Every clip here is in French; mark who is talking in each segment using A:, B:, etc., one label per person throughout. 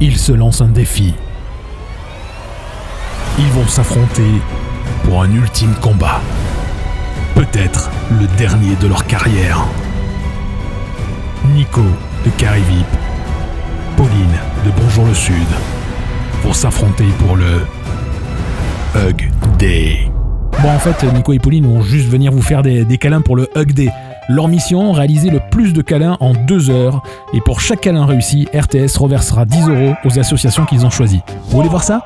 A: ils se lancent un défi. Ils vont s'affronter pour un ultime combat. Peut-être le dernier de leur carrière. Nico de Carré VIP, Pauline de Bonjour le Sud vont s'affronter pour le Hug Day. Bon, en fait, Nico et Pauline vont juste venir vous faire des câlins pour le Hug Day. Leur mission, réaliser le plus de câlins en 2 heures. Et pour chaque câlin réussi, RTS reversera 10 € aux associations qu'ils ont choisies. Vous voulez voir ça ?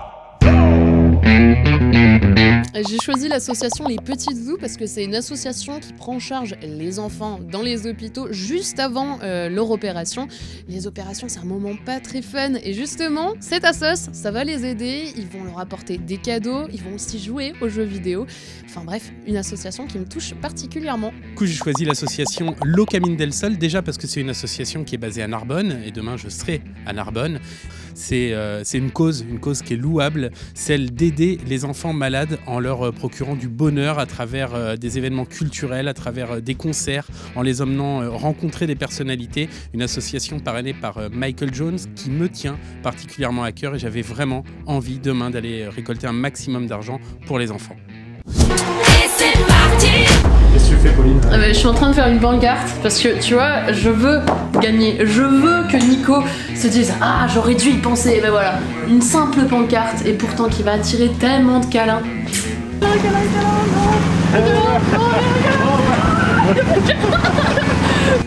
B: J'ai choisi l'association Les Petites Zoos parce que c'est une association qui prend en charge les enfants dans les hôpitaux juste avant leur opération. Les opérations, c'est un moment pas très fun et justement, cette assoce, ça va les aider. Ils vont leur apporter des cadeaux, ils vont aussi jouer aux jeux vidéo. Enfin bref, une association qui me touche particulièrement.
C: Du coup, j'ai choisi l'association Lo Camine del Sol, déjà parce que c'est une association qui est basée à Narbonne et demain je serai à Narbonne. C'est une cause qui est louable, celle d'aider les enfants malades en leur procurant du bonheur à travers des événements culturels, à travers des concerts, en les emmenant rencontrer des personnalités. Une association parrainée par Michael Jones qui me tient particulièrement à cœur et j'avais vraiment envie demain d'aller récolter un maximum d'argent pour les enfants.
D: Et c'est parti!
C: Qu'est-ce que tu fais, Pauline?
B: Je suis en train de faire une pancarte parce que tu vois, je veux gagner. Je veux que Nico se dise ah, j'aurais dû y penser. Et ben voilà, une simple pancarte et pourtant qui va attirer tellement de câlins.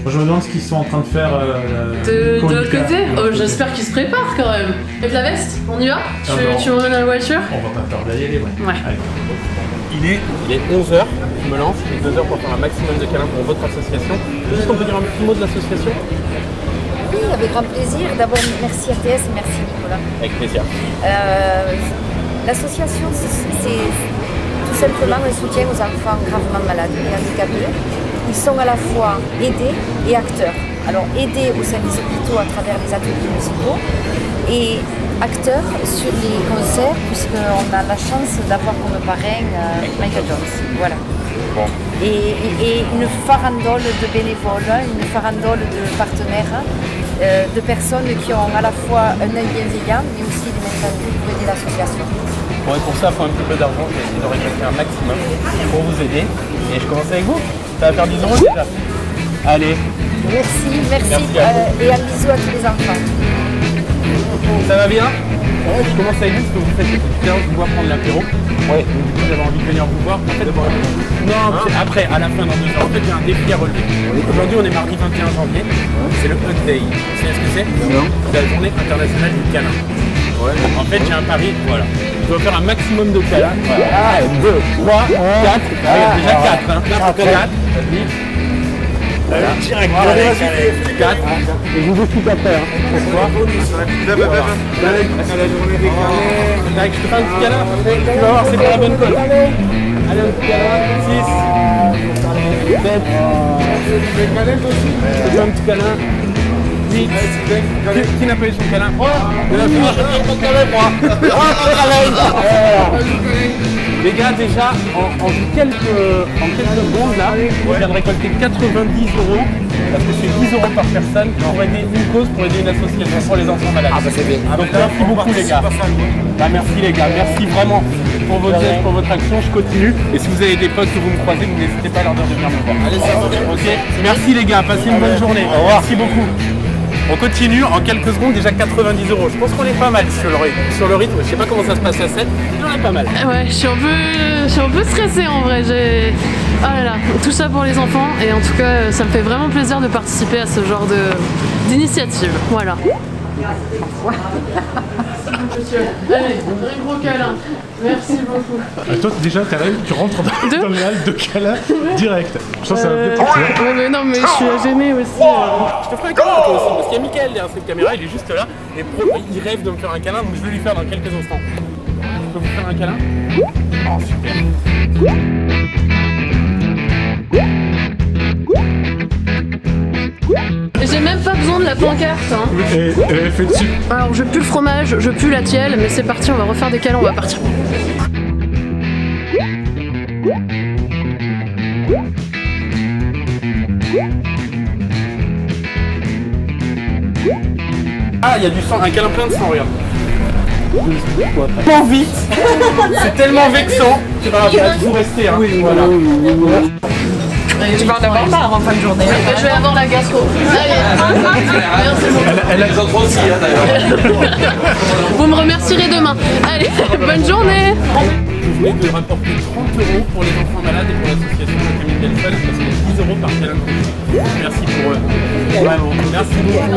A: Je me demande ce qu'ils sont en train de faire
B: De l'autre côté, oh, j'espère qu'ils se préparent quand même. Avec la veste, on y va? Tu m'emmènes dans la voiture?
A: On va pas tarder à y aller, ouais. Allez.
C: Il est 11h, je me lance, 2 heures pour faire un maximum de câlins pour votre association. Juste on peut dire un petit mot de l'association?
E: Oui, avec grand plaisir. D'abord, merci RTS et merci Nicolas.
C: Avec plaisir.
E: L'association, c'est tout simplement un soutien aux enfants gravement malades et handicapés. Ils sont à la fois aidés et acteurs. Alors, aidés au sein des hôpitaux à travers les ateliers musicaux et acteurs sur les concerts, puisqu'on a la chance d'avoir comme parrain Michael Jones. Voilà.
C: Bon.
E: Et une farandole de bénévoles, une farandole de partenaires, de personnes qui ont à la fois un œil bienveillant, mais aussi des mains tendues pour aider l'association.
C: Bon, et pour ça, il faut un petit peu d'argent, j'ai essayé de récolter un maximum pour vous aider. Et je commence avec vous. Ça va faire 10 € déjà. Allez.
E: Merci et un bisou à tous les enfants.
C: Ça va bien? Ouais, je commence avec vous parce que vous faites tout à l'heure, je vous vois prendre l'apéro. Ouais. Donc du coup, j'avais envie de venir vous voir. En fait, non, après, à la fin, dans 2 heures, en fait, j'ai un défi à relever. Aujourd'hui, on est mardi 21 janvier. C'est le Hug Day. Vous savez ce que c'est? Non. C'est la journée internationale du câlin. Ouais. En fait, j'ai un pari, voilà. Je dois faire un maximum de câlins. Voilà. 1, 2, 3, 4. Déjà 4. 4. Voilà. Direct. 4. Et je vous bouge tout après. Pourquoi? La journée des câlins. Je te fais un petit câlin. Tu vas voir, c'est pas la bonne colle. Allez, un petit câlin. 6. 7. Je te fais un petit câlin. 8. Qui n'a pas eu son câlin? 3. Les gars, déjà, en quelques secondes, là, je viens de récolter 90 €, parce que c'est 10 € par personne pour aider une cause, pour aider une association pour les enfants malades. Ah bah c'est bien. Donc merci beaucoup les gars. Bah, merci les gars, merci vraiment pour votre geste, pour votre action, je continue. Et si vous avez des potes que vous me croisez, vous n'hésitez pas à leur dire de venir me voir. Allez, ça va. Ok. Merci les gars, passez une bonne journée. Au revoir. Merci beaucoup. On continue, en quelques secondes, déjà 90 €. Je pense qu'on est pas mal sur le rythme. Sur le rythme, je sais pas comment ça se passe à 7, mais on est pas mal.
B: Ouais, je suis un peu stressée en vrai. Oh là là, tout ça pour les enfants et en tout cas, ça me fait vraiment plaisir de participer à ce genre d'initiative. Voilà. Allez, un gros câlin. Merci beaucoup.
A: Toi, déjà, tu rentres dans le hall de câlin direct. Je pense que ça va bien partir.
B: Ouais, mais non, mais je suis gênée aussi.
C: Je te ferai un câlin toi aussi, parce qu'il y a Mickaël derrière cette caméra, il est juste là, et il rêve de me faire un câlin, donc je vais lui faire dans quelques instants. Je peux vous faire un câlin? Oh, super.
B: Et j'ai même pas besoin de la pancarte. Hein.
A: Et elle fait dessus.
B: Alors, je pue le fromage, je pue la tielle, mais c'est parti, on va refaire des câlins, on va partir.
C: Ah, il y a du sang, un câlin plein de sang, regarde. Tellement vite. C'est tellement vexant. C'est pas grave, vous restez, hein. Oui, voilà.
E: Tu vas en avoir marre en fin de journée.
B: Je vais avoir la gastro. Allez. Merci beaucoup.
C: Elle a les autres aussi, hein, d'ailleurs.
B: Vous me remercierez demain. Allez, bonne journée.
C: Vous venez de rapporter 30 € pour les enfants malades et pour l'association de Camille Delphal parce qu'il y a 10 € par câlin. Merci pour eux. Vraiment, merci beaucoup.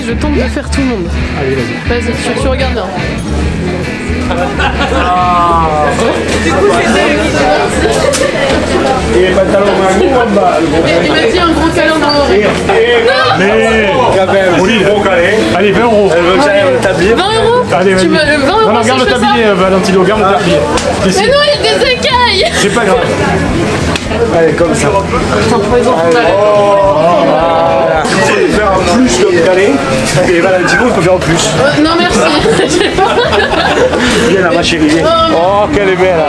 B: Je tente de faire tout le monde.
C: Allez, vas-y.
B: Vas-y, tu regardes bien.
F: Et les pantalons en bas.
B: Il m'a dit un gros câlin dans l'oreille.
F: Mais Pauline,
A: Allez, 20 €.
F: elle veut que j'aille le tablier.
B: 20 €.
A: Allez, vas-y.
B: Tu me 20 €
A: Non, non,
B: si
A: garde
B: je
A: le
B: fais ça.
A: tablier, Valentino, garde le tablier. Ici.
B: Mais non, il y a des écailles.
A: C'est pas grave.
F: Allez, comme ça.
B: Pour les enfants malades.
F: Tu peux faire en plus comme calé. Et Valentino, il peut faire en plus.
B: Non, merci.
F: Viens là, ma chérie. Oh, qu'elle est belle.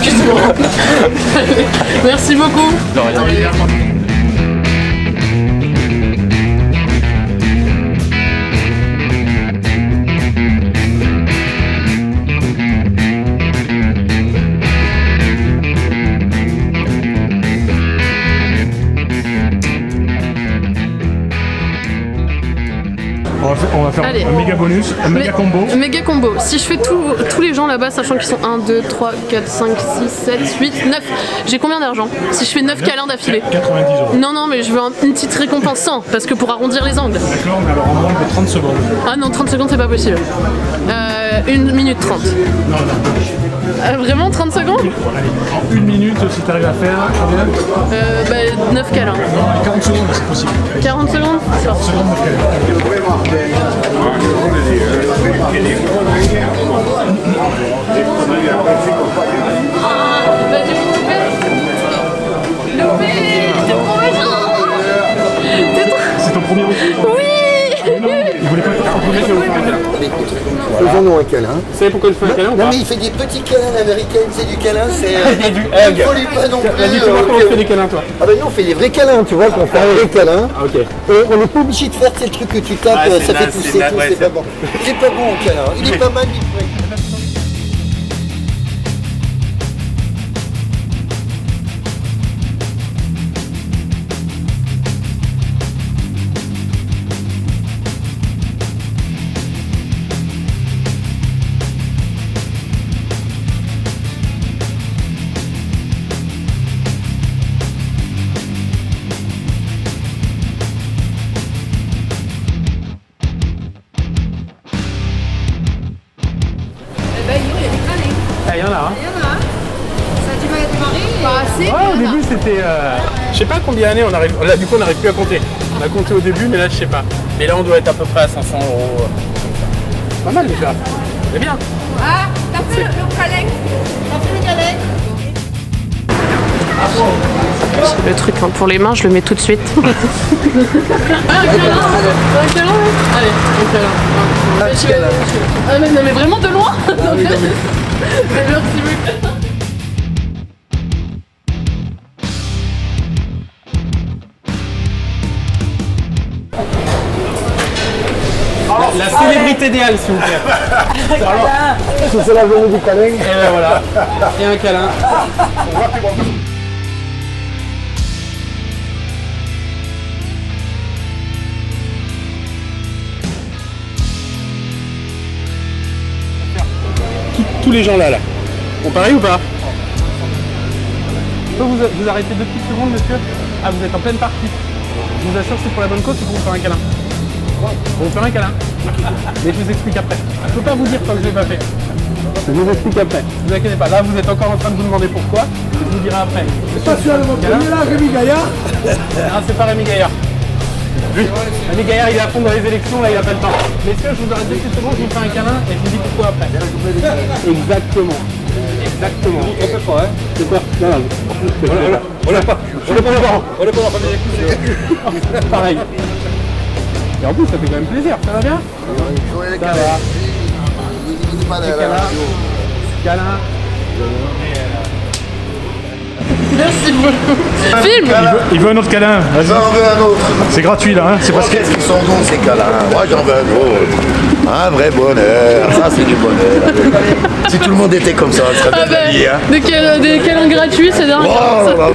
B: Excuse-moi. Merci beaucoup.
A: On va faire
B: Allez.
A: un méga bonus, un méga combo.
B: Méga combo. Si je fais tous les gens là-bas, sachant qu'ils sont 1, 2, 3, 4, 5, 6, 7, 8, 9. J'ai combien d'argent? Si je fais 9 câlins d'affilée.
A: 90 €.
B: Non, non, mais je veux une petite récompense 100, parce que pour arrondir les angles.
A: D'accord, mais alors on manque de 30 secondes.
B: Ah non, 30 secondes, c'est pas possible. 1 minute 30.
A: Non, non.
B: Vraiment 30 secondes?
A: Allez, en 1 minute, si t'arrives à faire, combien?
B: 9 câlins.
A: Non, 40 secondes, c'est possible.
B: 40 secondes?
A: 40 secondes, 9 câlins.
B: Vas-y, Loupé, t'es trop méchant.
A: C'est ton premier retour?
B: Oui.
A: Il voulait pas faire son premier
G: Faisons-nous un câlin.
C: Vous savez pourquoi il fait un câlin ou
G: Non
C: pas?
G: mais il fait des petits câlins américains, c'est du câlin, c'est...
C: Il y a du
G: Il
C: hug.
G: faut lui pas non plus...
C: Vas-y, tu vois comment on fait des câlins, toi?
G: Ah ben nous on fait des vrais câlins, tu vois, qu'on fait un vrai câlin.
C: Ah, ok.
G: Et on n'est pas obligé de faire ces trucs que tu tapes,
C: Ah, c'est
G: ça fait
C: naze,
G: pousser
C: c'est naze,
G: tout,
C: ouais,
G: c'est pas bon. C'est pas bon au câlin, il est pas mal, il est
C: Ah, il y en a, hein.
E: Ça a du mal à démarrer. Pas assez.
C: Ouais, au début c'était. Je sais pas combien d'années on arrive. Là, du coup, on n'arrive plus à compter. On a compté au début, mais là, je sais pas. Mais là, on doit être à peu près à 500 €. Comme ça. Pas mal déjà. C'est bien.
E: Ah, t'as fait le câlin. T'as fait le câlin.
B: Le truc hein, pour les mains, je le mets tout de suite. Un câlin. Un câlin. Allez, un câlin. Ah mais non mais vraiment de loin. Merci beaucoup.
C: La célébrité idéale, s'il vous plaît.
G: c'est la venue du câlin.
C: Et ben voilà. Et un câlin. Tous les gens là. On pareil ou pas? Je peux vous arrêter 2 petites secondes, monsieur? Ah, vous êtes en pleine partie. Je vous assure, c'est pour la bonne cause, c'est pour vous faire un câlin. Pour vous faire un câlin. Mais je vous explique après. Je peux pas vous dire tant que je l'ai pas fait. Je vous explique après. Ne vous inquiétez pas. Là, vous êtes encore en train de vous demander pourquoi. Je vous dirai après. C'est pas celui-là, Rémi Gaillard? Ah, c'est pas Rémi Gaillard. Lui. Rémi Gaillard, il est à fond dans les élections, là, il a pas le temps. Mais est-ce que je vous arrête 2 petites secondes, je vous fais un câlin et je vous dis pourquoi après. Exactement. Exactement. C'est quoi? Non, non. On n'a pas les parents. On n'a pas la famille. Pareil. Et en plus, ça fait quand même plaisir. Ça va bien? Ça va. Câlin.
B: Merci beaucoup. Film.
F: Il veut un autre câlin.
H: J'en veux un autre.
F: C'est gratuit là, hein. C'est parce que.
H: Qu'est-ce qu'ils sont bons ces câlins? Moi j'en veux un autre. Un vrai bonheur. Ça c'est du bonheur. Si tout le monde était comme ça, ça serait bien la vie, hein.
B: Des câlins gratuits, c'est dingue.
H: Oh,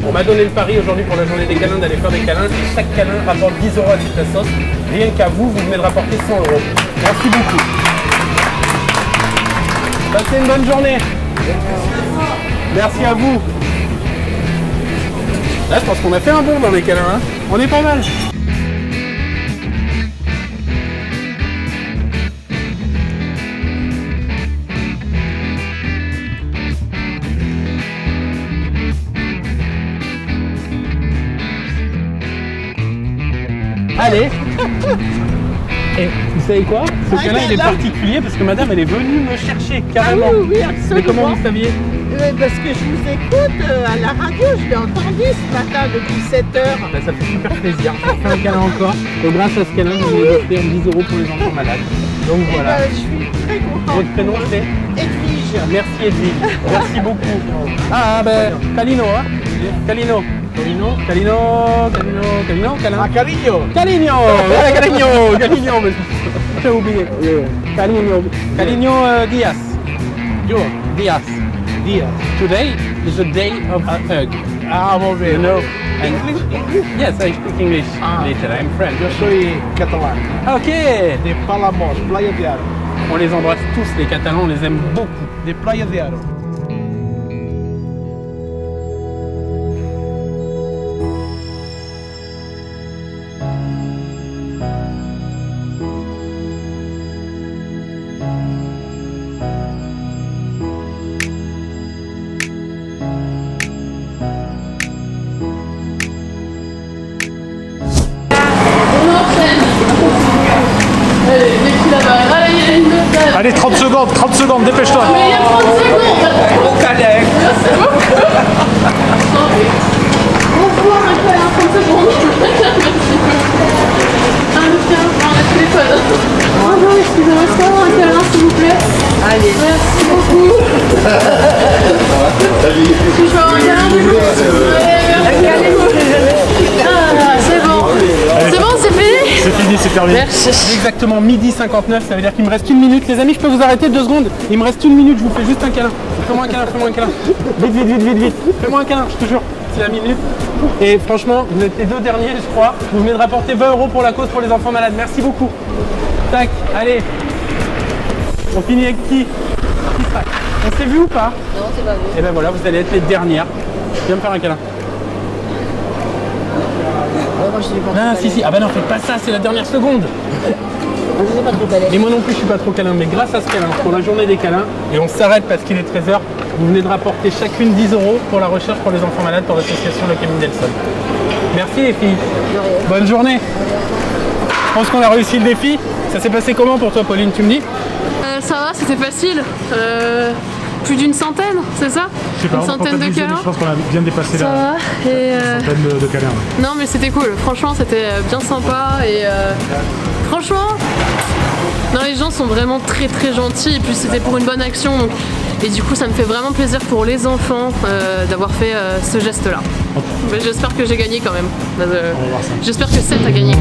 C: On m'a donné le pari aujourd'hui pour la journée des câlins d'aller faire des câlins. Chaque câlin rapporte 10 € à Tita Sauce. Rien qu'à vous, vous venez de rapporter 100 €. Merci beaucoup. Passez une bonne journée. Merci à vous. Là, je pense qu'on a fait un bon dans les câlins. Hein. On est pas mal. Allez. Et vous savez quoi? Ce câlin il est particulier parce que madame elle est venue me chercher carrément.
I: Ah oui, absolument.
C: Mais comment vous saviez?
I: Parce que je vous écoute à la radio, je l'ai entendu ce matin depuis 7 heures.
C: Bah, ça fait super plaisir. On fait un câlin encore. Et grâce à ce câlin, vous allez offrir 10 € pour les enfants malades. Donc voilà.
I: Je suis très contente.
C: Votre prénom c'est
I: Edwige.
C: Merci Edwige. Merci beaucoup. Ah ben Calino, hein? Calino. Calino, câlin.
G: Ah, Caligno.
C: Caligno, ouais, Caligno, mais j'ai oublié. Caligno Diaz. Diaz. Today is a day of a hug.
G: Ah, mon vieux.
C: You know,
G: English?
C: yes, I speak English. Little, I'm French.
G: Je suis catalan.
C: Ok.
G: Des Palamos, Playa de Aro.
C: On les embrasse tous, les Catalans, on les aime beaucoup.
G: Des Playa de Aro.
F: Allez, 30 secondes, dépêche-toi.
B: Mais il y a 30 secondes.
C: Au câlin.
B: C'est bon. On voit un câlin, 30 secondes. Un téléphone. Bonjour, excusez-moi, est-ce qu'il y a un câlin s'il vous plaît? Allez. Merci beaucoup. Je peux avoir un câlin du coup? C'est bon. C'est bon, c'est fini?
F: C'est fini, c'est terminé.
B: Merci.
C: Exactement midi 59, ça veut dire qu'il me reste 1 minute. Les amis, je peux vous arrêter 2 secondes? Il me reste 1 minute, je vous fais juste un câlin. Fais-moi un câlin, fais-moi un câlin. Vite. Fais-moi un câlin, je te jure. C'est la minute. Et franchement, vous êtes les 2 derniers, je crois. Vous venez de rapporter 20 € pour la cause pour les enfants malades. Merci beaucoup. Tac, allez. On finit avec qui? On s'est vu ou pas?
E: Non, c'est pas vu.
C: Et ben voilà, vous allez être les dernières. Viens me faire un câlin.
E: Moi, je suis pas
C: Ah si, ah bah non, faites pas ça, c'est la dernière seconde.
E: Je sais pas trop câlin.
C: Et moi non plus je suis pas trop câlin, mais grâce à ce câlin, pour la journée des câlins, et on s'arrête parce qu'il est 13h, vous venez de rapporter chacune 10 € pour la recherche pour les enfants malades pour l'association Le Camille Delson. Merci les filles. Bonne journée. Je pense qu'on a réussi le défi. Ça s'est passé comment pour toi Pauline, tu me dis?
B: Ça va, c'était facile. Plus d'une centaine, c'est ça?
F: Je sais pas,
B: Une centaine de câlins.
F: Je pense qu'on a bien dépassé
B: Ça
F: la
B: va. Et
F: centaine de câlins.
B: non mais c'était cool, franchement c'était bien sympa et franchement non, les gens sont vraiment très très gentils et puis c'était pour une bonne action donc, et du coup ça me fait vraiment plaisir pour les enfants d'avoir fait ce geste là. J'espère que j'ai gagné quand même. J'espère que 7 a gagné.